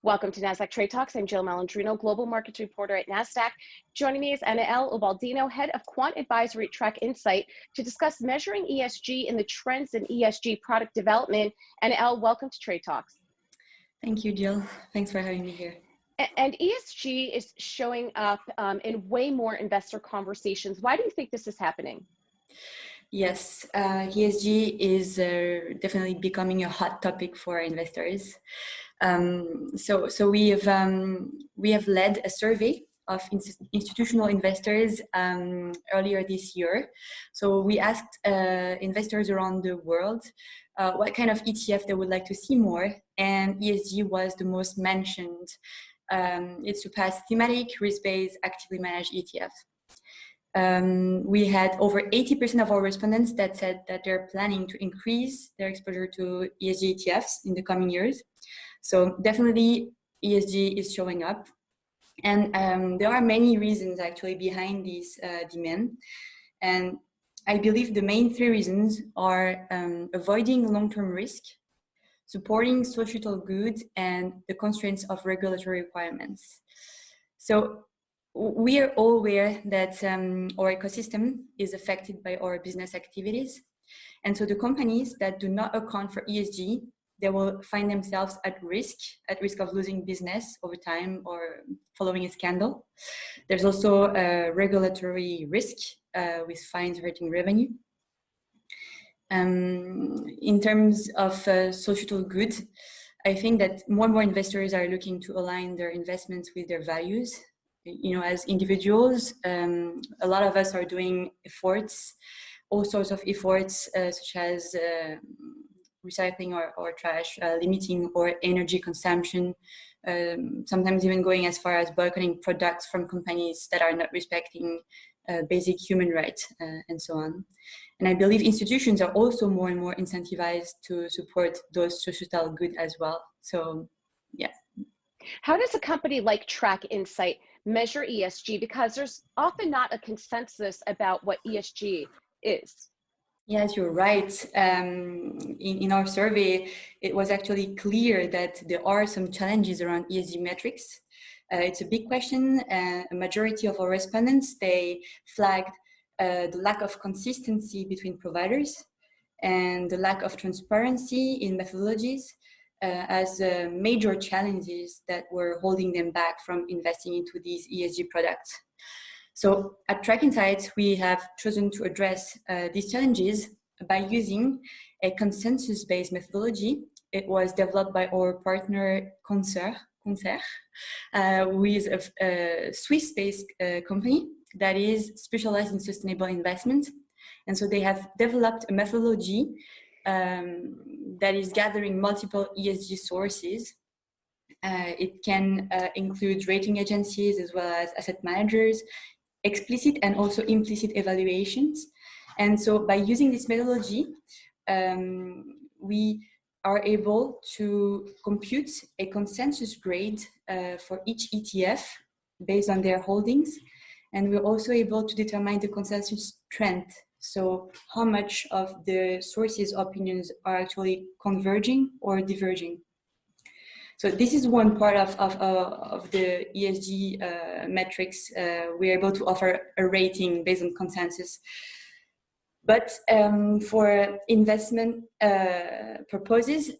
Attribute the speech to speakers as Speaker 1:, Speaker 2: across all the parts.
Speaker 1: Welcome to Nasdaq Trade Talks. I'm Jill Malandrino, Global Markets Reporter at Nasdaq. Joining me is Anaelle Ubaldino, Head of Quant Advisory at TrackInsight, to discuss measuring ESG and the trends in ESG product development. Anaelle, welcome to Trade Talks.
Speaker 2: Thank you, Jill. Thanks for having me here.
Speaker 1: And ESG is showing up in way more investor conversations. Why do you think this is happening?
Speaker 2: Yes, ESG is definitely becoming a hot topic for investors. So we have led a survey of institutional investors earlier this year. So we asked investors around the world what kind of ETF they would like to see more, and ESG was the most mentioned. It surpassed thematic, risk-based, actively managed ETFs. We had over 80% of our respondents that said that they're planning to increase their exposure to ESG ETFs in the coming years. So definitely ESG is showing up. And there are many reasons actually behind this demand. And I believe the main three reasons are avoiding long-term risk, supporting societal good, and the constraints of regulatory requirements. So we are all aware that our ecosystem is affected by our business activities. And so the companies that do not account for ESG, they will find themselves at risk of losing business over time or following a scandal. There's also a regulatory risk with fines hurting revenue. In terms of societal good, I think that more and more investors are looking to align their investments with their values. You know, as individuals, a lot of us are doing efforts, all sorts of efforts, such as recycling our trash, limiting our energy consumption, sometimes even going as far as boycotting products from companies that are not respecting basic human rights, and so on. And I believe institutions are also more and more incentivized to support those societal good as well. So, yeah.
Speaker 1: How does a company like TrackInsight measure ESG? Because there's often not a consensus about what ESG is.
Speaker 2: Yes, you're right. In our survey, it was actually clear that there are some challenges around ESG metrics. It's a big question. A majority of our respondents, they flagged the lack of consistency between providers and the lack of transparency in methodologies as major challenges that were holding them back from investing into these ESG products. So at TrackInsight, we have chosen to address these challenges by using a consensus-based methodology. It was developed by our partner Quant, who is a Swiss-based company that is specialized in sustainable investments. And so they have developed a methodology that is gathering multiple ESG sources. It can include rating agencies as well as asset managers, explicit and also implicit evaluations. And so by using this methodology, we are able to compute a consensus grade for each ETF based on their holdings. And we're also able to determine the consensus trend. So how much of the sources' opinions are actually converging or diverging. So this is one part of the ESG metrics. We're able to offer a rating based on consensus. But for investment purposes,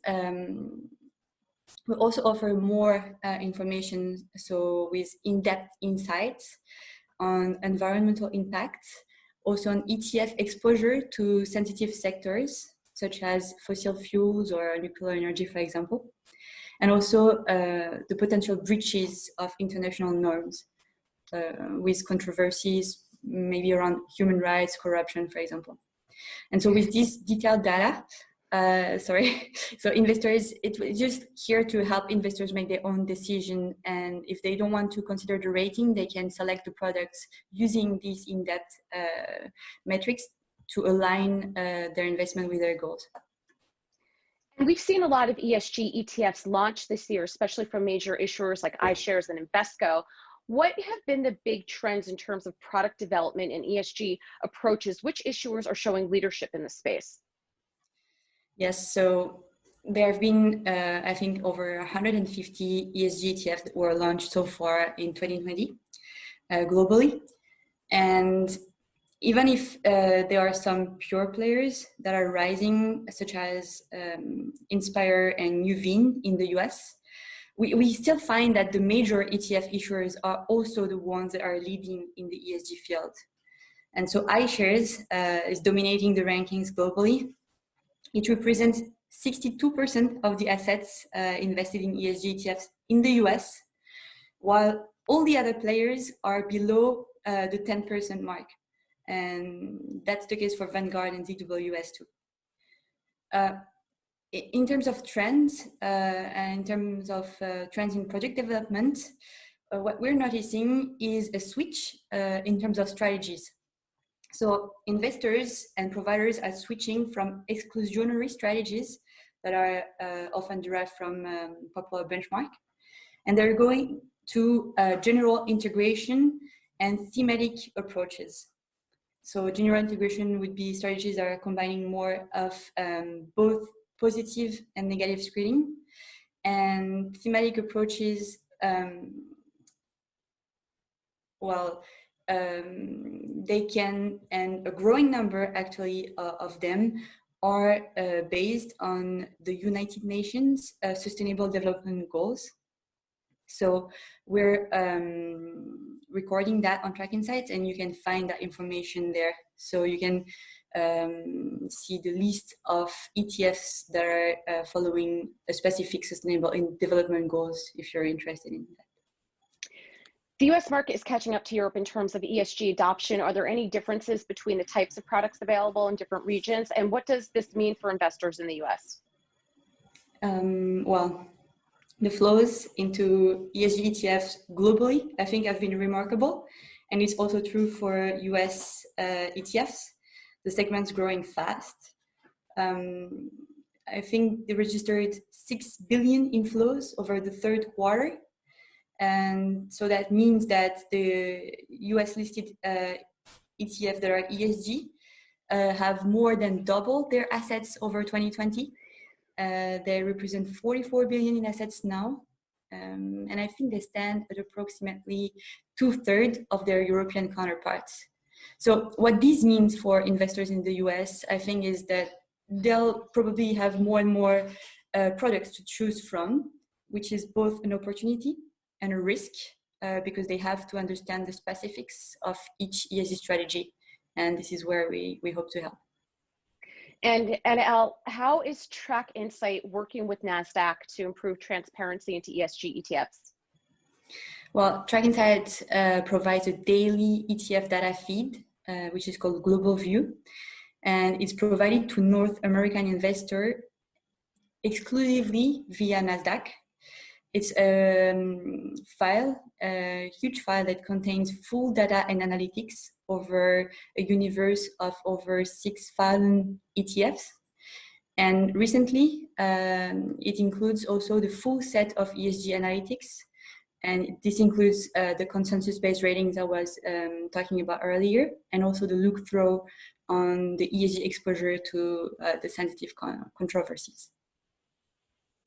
Speaker 2: we also offer more information, so with in-depth insights on environmental impacts, also on ETF exposure to sensitive sectors, such as fossil fuels or nuclear energy, for example, and also the potential breaches of international norms with controversies, maybe around human rights, corruption, for example. And so with this detailed data, so investors, it's just here to help investors make their own decision. And if they don't want to consider the rating, they can select the products using these in-depth metrics to align their investment with their goals.
Speaker 1: And we've seen a lot of ESG ETFs launch this year, especially from major issuers like iShares and Invesco. What have been the big trends in terms of product development and ESG approaches? Which issuers are showing leadership in this space?
Speaker 2: Yes, so there have been, I think, over 150 ESG ETFs that were launched so far in 2020 globally. And even if there are some pure players that are rising, such as Inspire and Nuveen in the US, we still find that the major ETF issuers are also the ones that are leading in the ESG field. And so iShares is dominating the rankings globally. It represents 62% of the assets invested in ESG ETFs in the US, while all the other players are below the 10% mark. And that's the case for Vanguard and DWS too. In terms of trends, and in terms of trends in project development, what we're noticing is a switch in terms of strategies. So investors and providers are switching from exclusionary strategies that are often derived from popular benchmark, and they're going to general integration and thematic approaches. So general integration would be strategies that are combining more of both positive and negative screening, and thematic approaches, they can, and a growing number actually of them are based on the United Nations Sustainable Development Goals. So we're recording that on TrackInsight, and you can find that information there. So you can see the list of ETFs that are following a specific sustainable development goals if you're interested in that.
Speaker 1: The US market is catching up to Europe in terms of ESG adoption. Are there any differences between the types of products available in different regions? And what does this mean for investors in the US?
Speaker 2: Well, the flows into ESG ETFs globally, I think, have been remarkable. And it's also true for US ETFs. The segment's growing fast. I think they registered 6 billion inflows over the third quarter. And so that means that the US listed ETF that are ESG have more than doubled their assets over 2020. They represent 44 billion in assets now. And I think they stand at approximately 2/3 of their European counterparts. So what this means for investors in the US, I think, is that they'll probably have more and more products to choose from, which is both an opportunity and a risk, because they have to understand the specifics of each ESG strategy. And this is where we hope to help.
Speaker 1: And Anaelle, how is TrackInsight working with Nasdaq to improve transparency into ESG ETFs?
Speaker 2: Well, TrackInsight provides a daily ETF data feed, which is called Global View, and it's provided to North American investors exclusively via Nasdaq. It's a file, a huge file that contains full data and analytics over a universe of over 6,000 ETFs. And recently, it includes also the full set of ESG analytics. And this includes the consensus-based ratings I was talking about earlier, and also the look-through on the ESG exposure to the sensitive controversies.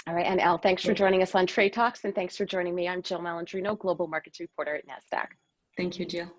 Speaker 1: All right, Anaelle, thanks for joining us on Trade Talks, and thanks for joining me. I'm Jill Malandrino, Global Markets Reporter at Nasdaq.
Speaker 2: Thank you, Jill.